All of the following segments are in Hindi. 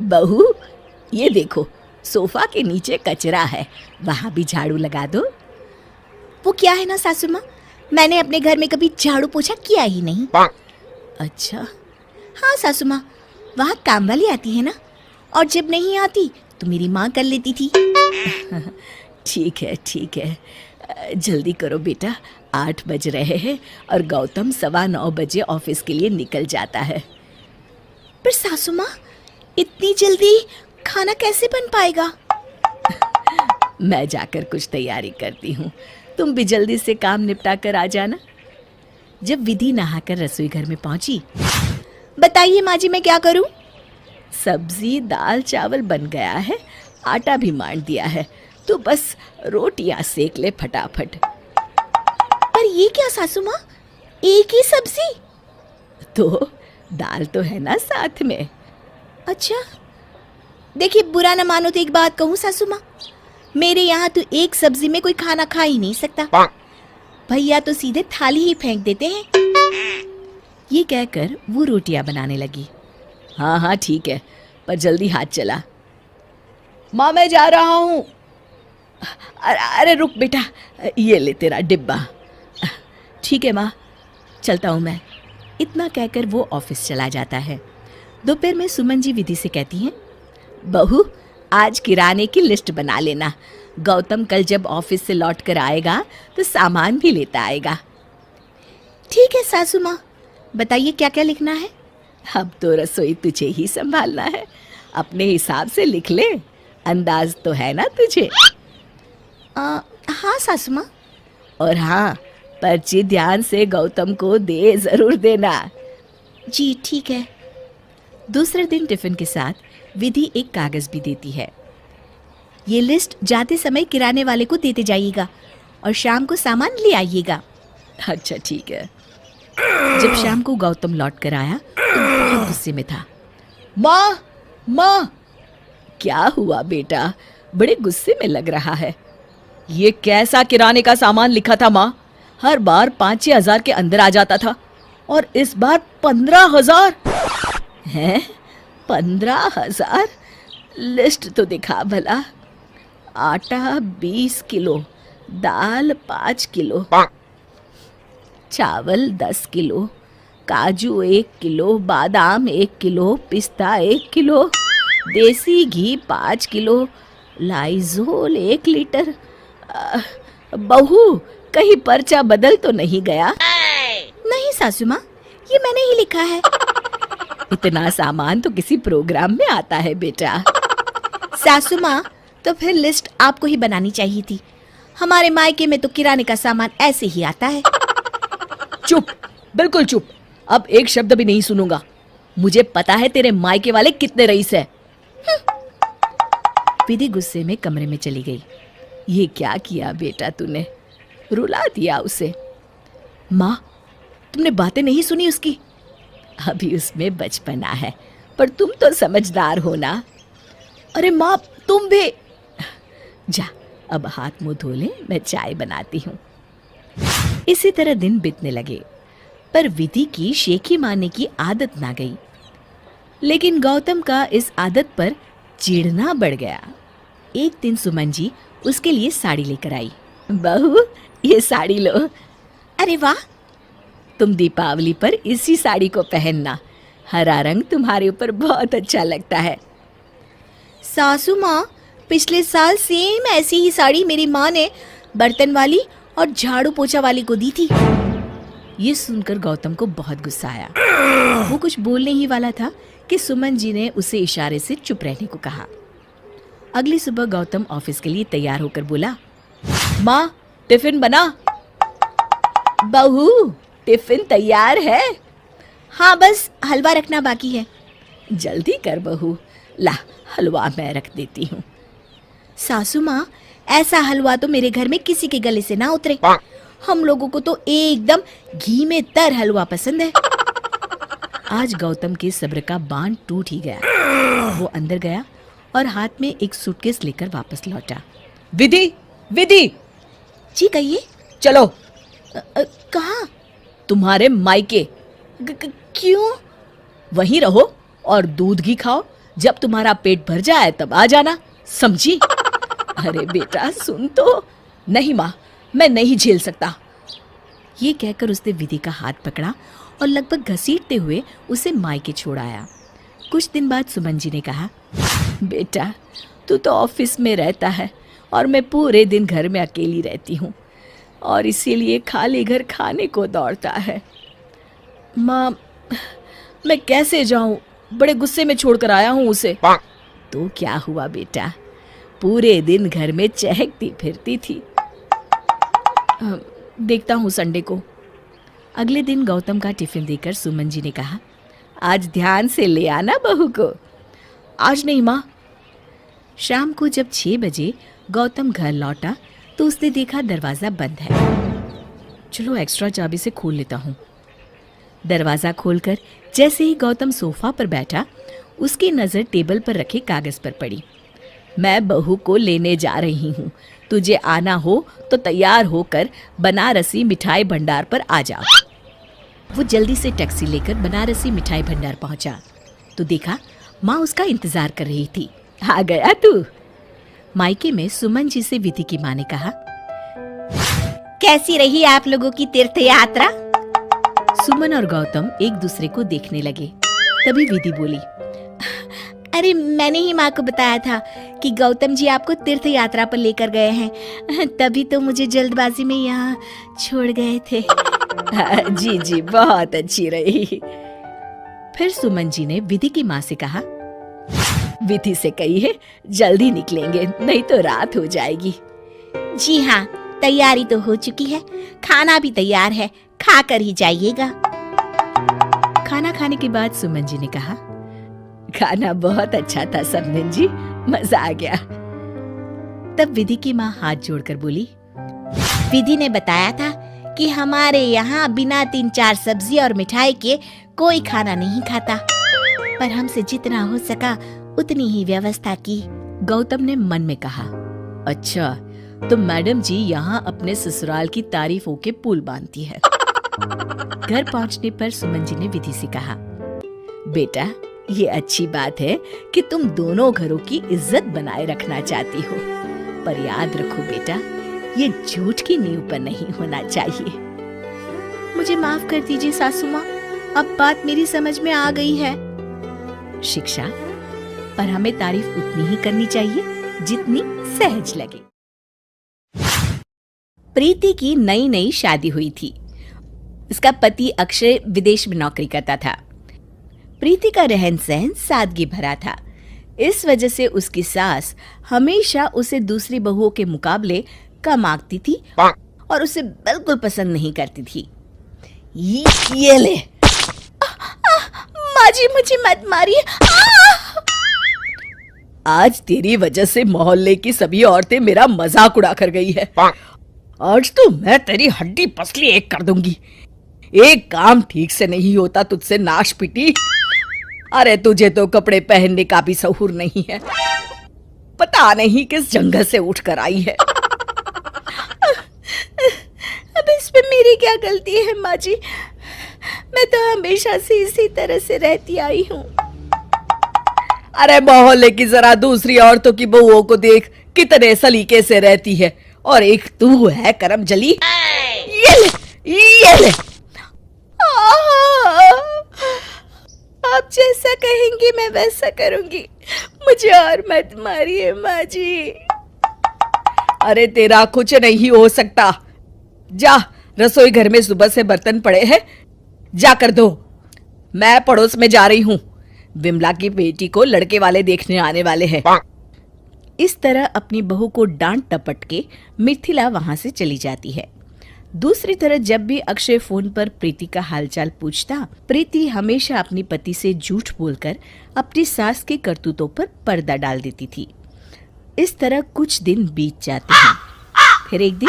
बहू, ये देखो, सोफा के नीचे कचरा है, वहां भी झाड़ू लगा दो। वो क्या है ना सासू माँ, मैंने अपने घर में कभी झाड़ू पोछा किया ही नहीं। अच्छा, हाँ सासू माँ, वहाँ काम वाली आती है ना, और जब नहीं आती तो मेरी माँ कर लेती थी। ठीक है, जल्दी करो बेटा, 8 बज रहे हैं और गौतम 9:15 बजे ऑफिस के लिए निकल जाता है। पर सासू माँ, इतनी जल्दी खाना कैसे बन पाएगा? मैं जाकर कुछ तैयारी करती हूँ, तुम भी जल्दी से काम निपटा कर आ जाना। जब विधि नहाकर रसोई घर में पहुंची, बताइए माँ जी, मैं क्या करूँ? सब्जी दाल चावल बन गया है, आटा भी मान दिया है, तो बस रोटियां सेक ले फटाफट। पर ये क्या सासू माँ, एक ही सब्जी? तो दाल तो है ना साथ में। अच्छा, देखिए बुरा न मानो तो एक बात कहूँ सासू माँ, मेरे यहाँ तो एक सब्जी में कोई खाना खा ही नहीं सकता। भैया तो सीधे थाली ही फेंक देते हैं। ये कहकर वो रोटियां बनाने लगी। हाँ ठीक है, पर जल्दी हाथ चला। माँ मैं जा रहा हूँ। अरे रुक बेटा, ये ले तेरा डिब्बा। ठीक है माँ, चलता हूँ मैं। इतना कहकर वो ऑफिस चला जाता है। दोपहर में सुमन जी विधि से कहती हैं, बहू आज किराने की लिस्ट बना लेना, गौतम कल जब ऑफिस से लौट कर आएगा तो सामान भी लेता आएगा। ठीक है सासू माँ, बताइए क्या क्या लिखना है? अब तो रसोई तुझे ही संभालना है, अपने हिसाब से लिख ले, अंदाज तो है ना तुझे? हाँ सासू माँ। और हाँ, पर्ची ध्यान से गौतम को दे जरूर देना। जी ठीक है। दूसरे दिन टिफिन के साथ विधि एक कागज भी देती है। ये लिस्ट जाते समय किराने वाले को देते जाइएगा और शाम को सामान ले आइएगा। अच्छा ठीक है। जब शाम को गौतम लौट कर आया तो बहुत गुस्से में था। माँ, क्या हुआ बेटा, बड़े गुस्से में लग रहा है। ये कैसा किराने का सामान लिखा था माँ? हर बार 5-6 हजार के अंदर आ जाता था और इस बार 15,000 है। 15,000? लिस्ट तो दिखा भला। आटा 20 किलो, दाल 5 किलो, चावल 10 किलो, काजू 1 किलो, बादाम 1 किलो, पिस्ता 1 किलो, देसी घी 5 किलो, लाइजोल 1 लीटर। बहू, कहीं पर्चा बदल तो नहीं गया? नहीं सासू माँ, ये मैंने ही लिखा है। इतना सामान तो किसी प्रोग्राम में आता है बेटा। सासू माँ, तो फिर लिस्ट आपको ही बनानी चाहिए थी। हमारे मायके में तो किराने का सामान ऐसे ही आता है। चुप, बिल्कुल चुप, अब एक शब्द भी नहीं सुनूंगा। मुझे पता है तेरे मायके वाले कितने रईस है। विधि गुस्से में कमरे में चली गई। ये क्या किया बेटा तूने, रुला दिया उसे। माँ, तुमने बातें नहीं सुनी उसकी? अभी उसमें बचपना है, पर तुम तो समझदार हो ना। अरे माँ, तुम भी। जा, अब हाथ मुंह धो ले, मैं चाय बनाती हूँ। इसी तरह दिन बीतने लगे, पर विधि की शेखी मारने की आदत ना गई। लेकिन गौतम का इस आदत पर चिढ़ना बढ़ गया। एक दिन सुमन जी उसके लिए साड़ी लेकर आई। बहू, ये साड़ी लो। अरे वाह, तुम दीपावली पर इसी साड़ी को पहनना, हरा रंग तुम्हारे ऊपर बहुत अच्छा लगता है। सासू माँ, पिछले साल सेम ऐसी ही साड़ी मेरी माँ ने बर्तन वाली और झाड़ू पोछा वाली को दी थी। ये सुनकर गौतम को बहुत गुस्सा आया। वो कुछ बोलने ही वाला था कि सुमन जी ने उसे इशारे से चुप रहने को कहा। अगली सुबह गौतम ऑफिस के लिए तैयार होकर बोला, माँ टिफिन बना। बहू, टिफिन तैयार है? हाँ, बस हलवा रखना बाकी है। जल्दी कर बहू, ला हलवा मैं रख देती हूँ। सासू माँ, ऐसा हलवा तो मेरे घर में किसी के गले से ना उतरे। हम लोगों को तो एकदम घी में तर हलवा पसंद है। आज गौतम के सब्र का बांध टूट ही गया। वो अंदर गया और हाथ में एक सूटकेस लेकर वापस लौटा। विधि, विधि! जी कहिए। चलो। कहाँ? तुम्हारे मायके। क्यों? वहीं रहो और दूध घी खाओ, जब तुम्हारा पेट भर जाए तब आ जाना, समझी? अरे बेटा सुन तो। नहीं माँ, मैं नहीं झेल सकता। ये कहकर उसने विधि का हाथ पकड़ा और लगभग घसीटते हुए उसे मायके छोड़ आया। कुछ दिन बाद सुमन जी ने कहा, बेटा तू तो ऑफिस में रहता है और मैं पूरे दिन घर में अकेली रहती हूँ और इसीलिए खाली घर खाने को दौड़ता है। माँ, मैं कैसे जाऊँ? बड़े गुस्से में छोड़कर आया हूँ उसे। तो क्या हुआ बेटा, पूरे दिन घर में चहकती फिरती थी। देखता हूँ संडे को। अगले दिन गौतम का टिफिन देकर सुमन जी ने कहा, आज ध्यान से ले आना बहू को। आज नहीं माँ। शाम को जब 6 बजे गौतम घर लौटा तो उसने देखा दरवाज़ा बंद है। चलो एक्स्ट्रा चाबी से खोल लेता हूँ। दरवाज़ा खोलकर जैसे ही गौतम सोफा पर बैठा, उसकी नज़र टेबल पर रखे कागज़ पर पड़ी। मैं बहू को लेने जा रही हूँ, तुझे आना हो तो तैयार होकर बनारसी मिठाई भंडार पर आ जा। वो जल्दी से टैक्सी लेकर बनारसी मिठाई भंडार पहुंचा तो देखा माँ उसका इंतजार कर रही थी। आ गया तू? मायके में सुमन जी से विधि की माँ ने कहा, कैसी रही आप लोगों की तीर्थ यात्रा? सुमन और गौतम एक दूसरे को देखने लगे। तभी विधि बोली, अरे मैंने ही माँ को बताया था कि गौतम जी आपको तीर्थ यात्रा पर लेकर गए हैं, तभी तो मुझे जल्दबाजी में यहाँ छोड़ गए थे। जी जी, बहुत अच्छी रही। फिर सुमन जी ने विधि की माँ से कहा, विधि से कहिए जल्दी निकलेंगे, नहीं तो रात हो जाएगी। जी हाँ, तैयारी तो हो चुकी है, खाना भी तैयार है, खाकर ही जाइएगा। खाना खाने के बाद सुमन जी ने कहा, खाना बहुत अच्छा था समधन जी, मजा आ गया। तब विधि की माँ हाथ जोड़कर बोली, विधि ने बताया था कि हमारे यहाँ बिना 3-4 सब्जी और मिठाई के कोई खाना नहीं खाता, पर हमसे जितना हो सका उतनी ही व्यवस्था की। गौतम ने मन में कहा, अच्छा तो मैडम जी यहाँ अपने ससुराल की तारीफों के पुल बांधती है। घर पहुँचने पर सुमन जी ने विधि से कहा, बेटा ये अच्छी बात है कि तुम दोनों घरों की इज्जत बनाए रखना चाहती हो, पर याद रखो बेटा, ये झूठ की नींव पर नहीं होना चाहिए। मुझे माफ कर दीजिए सासू माँ, अब बात मेरी समझ में आ गई है। शिक्षा, पर हमें तारीफ उतनी ही करनी चाहिए जितनी सहज लगे। प्रीति की नई नई शादी हुई थी। उसका पति अक्षय विदेश में नौकरी करता था। प्रीति का रहन सहन सादगी भरा था। इस वजह से उसकी सास हमेशा उसे दूसरी बहुओं के मुकाबले कम आंकती थी और उसे बिल्कुल पसंद नहीं करती थी। ये ले। माँ जी मुझे मत मारिए। आज तेरी वजह से मोहल्ले की सभी औरतें मेरा मजाक उड़ा कर गई है। आज तो मैं तेरी हड्डी पसली एक कर दूंगी। एक काम ठीक से नहीं होता तुझसे नाश पिटी। अरे तुझे तो कपड़े पहनने का भी सहूर नहीं है, पता नहीं किस जंगल से उठकर आई है। अब इसमें मेरी क्या गलती है माँ जी, मैं तो हमेशा से इसी तरह से रहती आई हूँ। अरे मोहल्ले की जरा दूसरी औरतों की बहुओं को देख, कितने सलीके से रहती है, और एक तू है करम जली। ये ले। आप जैसा कहेंगी मैं वैसा करूंगी, मुझे और मत मारिए माँ जी। अरे तेरा कुछ नहीं हो सकता, जा रसोई घर में सुबह से बर्तन पड़े हैं, जाकर धो। मैं पड़ोस में जा रही हूँ, विमला की बेटी को लड़के वाले देखने आने वाले हैं। इस तरह अपनी बहू को डांट टपट के मिथिला वहां से चली जाती है। दूसरी तरफ जब भी अक्षय फोन पर प्रीति का हालचाल पूछता, प्रीति हमेशा अपनी पति से झूठ बोलकर अपनी सास के करतूतों पर पर्दा डाल देती थी। इस तरह कुछ दिन बीत जाते हैं। फिर एक दिन,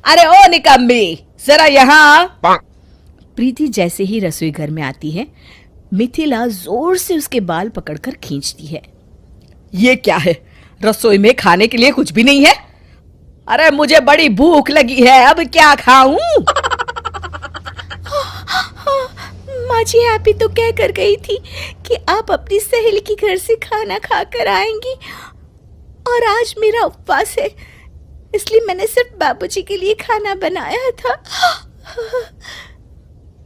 अरे ओ निकम्मी, जरा यहाँ। प्रीति जैसे ही रसोई घर में आती है, मिथिला जोर से उसके बाल पकड़कर खींचती है। ये क्या है, रसोई में खाने के लिए कुछ भी नहीं है? अरे मुझे बड़ी भूख लगी है, अब क्या खाऊं? माँ जी आप ही तो कह कर गई थी कि आप अपनी सहेली के घर से खाना खाकर आएंगी, और आज मेरा उपवास है, इसलिए मैंने सिर्फ बाबूजी के लिए खाना बनाया था।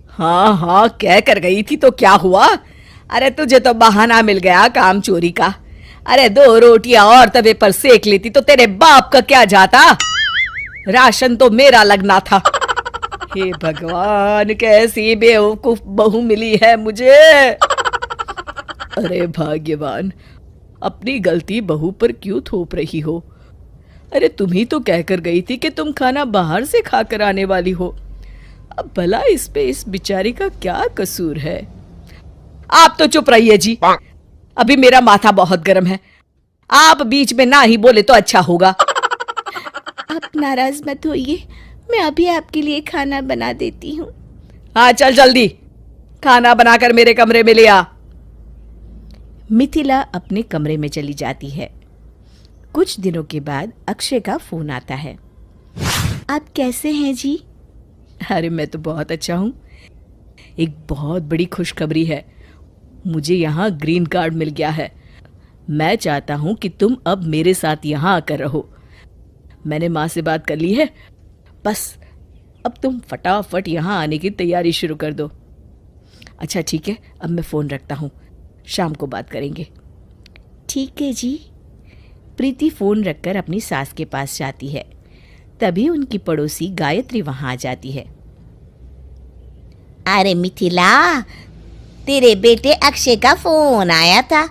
हाँ हाँ, कह कर गई थी तो क्या हुआ? अरे तुझे तो बहाना मिल गया काम चोरी का। अरे 2 रोटियां और तवे पर सेक लेती तो तेरे बाप का क्या जाता? राशन तो मेरा लगना था। हे भगवान, कैसी बेवकूफ बहू मिली है मुझे। अरे भाग्यवान, अपनी गलती बहू पर क्यों थोप रही हो? अरे तुम ही तो कह कर गई थी कि तुम खाना बाहर से खाकर आने वाली हो। अब भला इस पे इस बिचारी का क्या कसूर है? आप तो चुप रहिए जी, अभी मेरा माथा बहुत गर्म है। आप बीच में ना ही बोले तो अच्छा होगा। आप नाराज मत होइए, मैं अभी आपके लिए खाना बना देती हूँ। हाँ चल जल्दी, खाना बनाकर मेरे कमरे में ले आ। मिथिला अपने कमरे में चली जाती है। कुछ दिनों के बाद अक्षय का फोन आता है। आप कैसे हैं जी? अरे मैं तो बहुत अच्छा हूँ। एक बहुत बड़ी खुशखबरी है, मुझे यहाँ ग्रीन कार्ड मिल गया है। मैं चाहता हूँ कि तुम अब मेरे साथ यहाँ आकर रहो। मैंने माँ से बात कर ली है, बस अब तुम फटाफट यहाँ आने की तैयारी शुरू कर दो। अच्छा ठीक है, अब मैं फ़ोन रखता हूँ, शाम को बात करेंगे। ठीक है जी। प्रीति फ़ोन रखकर अपनी सास के पास जाती है। तभी उनकी पड़ोसी गायत्री वहाँ आ जाती है। अरे मिथिला, तेरे बेटे अक्षय का फोन आया था।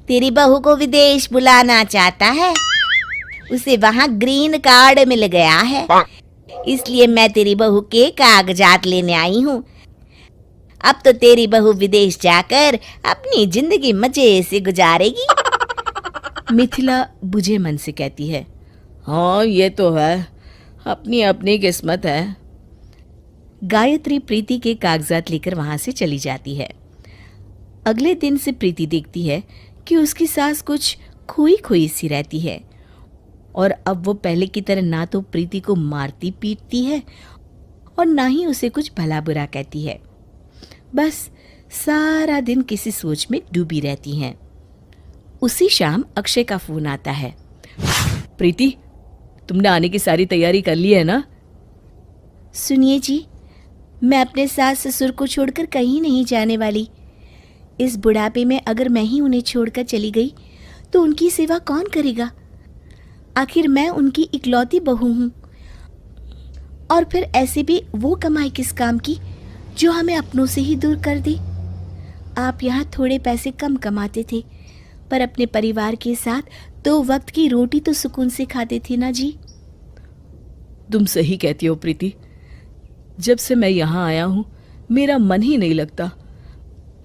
तेरी बहू को विदेश बुलाना चाहता है, उसे वहाँ ग्रीन कार्ड मिल गया है, इसलिए मैं तेरी बहू के कागजात लेने आई हूँ। अब तो तेरी बहू विदेश जाकर अपनी जिंदगी मजे से गुजारेगी। मिथिला बुझे मन से कहती है, हाँ ये तो है, अपनी अपनी किस्मत है। गायत्री प्रीति के कागजात लेकर वहां से चली जाती है। अगले दिन से प्रीति देखती है कि उसकी सास कुछ खोई खोई सी रहती है, और अब वो पहले की तरह ना तो प्रीति को मारती पीटती है और ना ही उसे कुछ भला बुरा कहती है। बस सारा दिन किसी सोच में डूबी रहती हैं। उसी शाम अक्षय का फोन आता है। प्रीति, तुमने आने की सारी तैयारी कर ली है ना? सुनिए जी, मैं अपने सास ससुर को छोड़कर कहीं नहीं जाने वाली। इस बुढ़ापे में अगर मैं ही उन्हें छोड़कर चली गई तो उनकी सेवा कौन करेगा? आखिर मैं उनकी इकलौती बहू हूँ, और फिर ऐसे भी वो कमाई किस काम की जो हमें अपनों से ही दूर कर दे। आप यहाँ थोड़े पैसे कम कमाते थे, पर अपने परिवार के साथ 2 वक्त की रोटी तो सुकून से खाते थे ना जी। तुम सही कहती हो प्रीति, जब से मैं यहाँ आया हूँ मेरा मन ही नहीं लगता।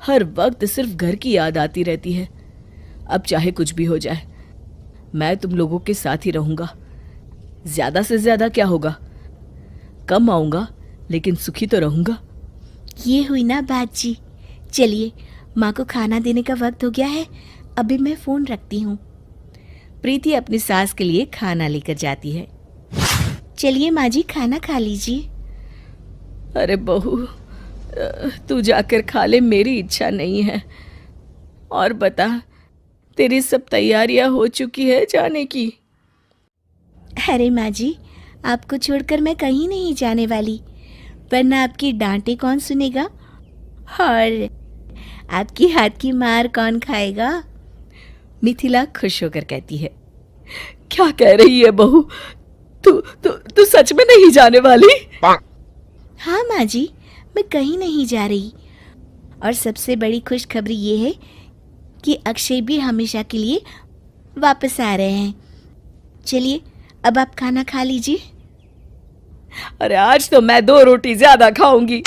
हर वक्त सिर्फ घर की याद आती रहती है। अब चाहे कुछ भी हो जाए, मैं तुम लोगों के साथ ही रहूँगा। ज़्यादा से ज़्यादा क्या होगा, कम आऊँगा लेकिन सुखी तो रहूँगा। ये हुई ना बात जी। चलिए, माँ को खाना देने का वक्त हो गया है, अभी मैं फ़ोन रखती हूँ। प्रीति अपनी सास के लिए खाना लेकर जाती है। चलिए माँ जी, खाना खा लीजिए। अरे बहू, तू जाकर खा ले, मेरी इच्छा नहीं है। और बता, तेरी सब तैयारियां हो चुकी है जाने की? अरे माँ जी, आपको छोड़कर मैं कहीं नहीं जाने वाली, वरना आपकी डांटे कौन सुनेगा और आपकी हाथ की मार कौन खाएगा? मिथिला खुश होकर कहती है। क्या कह रही है बहू, तू सच में नहीं जाने वाली? हाँ माँ जी, मैं कहीं नहीं जा रही, और सबसे बड़ी खुशखबरी ये है कि अक्षय भी हमेशा के लिए वापस आ रहे हैं। चलिए, अब आप खाना खा लीजिए। अरे आज तो मैं 2 रोटी ज्यादा खाऊंगी।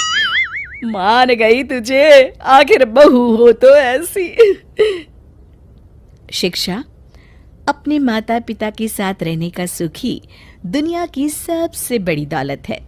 मान गई तुझे, आखिर बहू हो तो ऐसी। शिक्षा अपने माता पिता के साथ रहने का सुख ही दुनिया की सबसे बड़ी दौलत है।